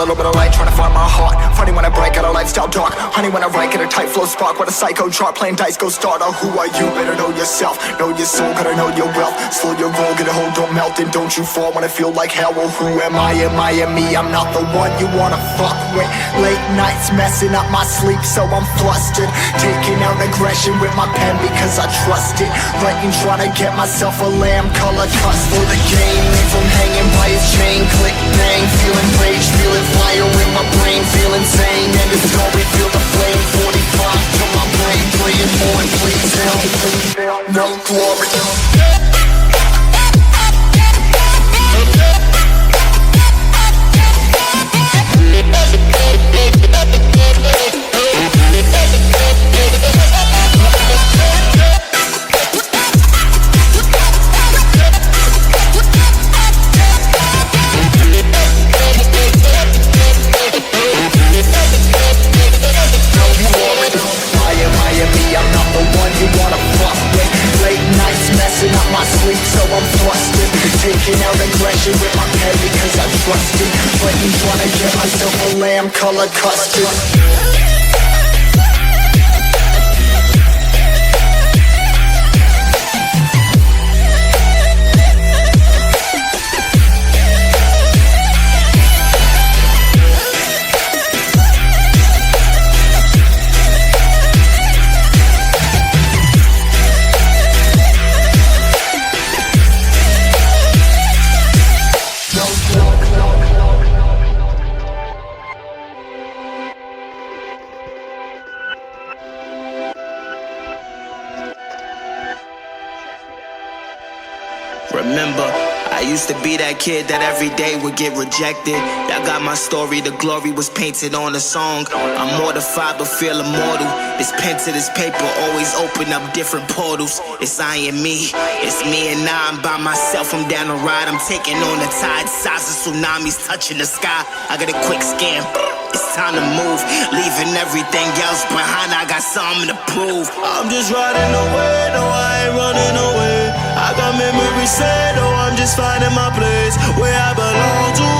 little bit of light, trying to find my heart. Funny when I break out a lifestyle dark. Honey when I write, get a tight flow spark. What a psycho chart, playing dice, go starter. Who are you? Better know yourself, know your soul, gotta know your wealth. Slow your roll, get a hold, don't melt, and don't you fall when I feel like hell. Well, who am I? Am I me? I'm not the one you wanna fuck with. Late nights messing up my sleep, so I'm flustered. Taking out aggression with my pen because I trust it. Writing, trying to get myself a lamb color cuss for the game. Leave from hanging by his chain, click bang. Feeling rage, feeling fire in my brain, feel insane. And it's going, feel the flame. 45 to my brain, playing more and please hell. No glory. Taking out aggression with my pen because I trust it. Fighting, trying to get myself a lamb color custard. Remember, I used to be that kid that every day would get rejected. Y'all got my story, the glory was painted on a song. I'm mortified but feel immortal. This pen to this paper always open up different portals. It's I and me, it's me and I'm by myself. I'm down the ride, I'm taking on the tide. Size of tsunamis touching the sky. I got a quick scan, it's time to move. Leaving everything else behind, I got something to prove. I'm just riding away, no I ain't running away. I got memories set, oh I'm just finding my place where I belong to.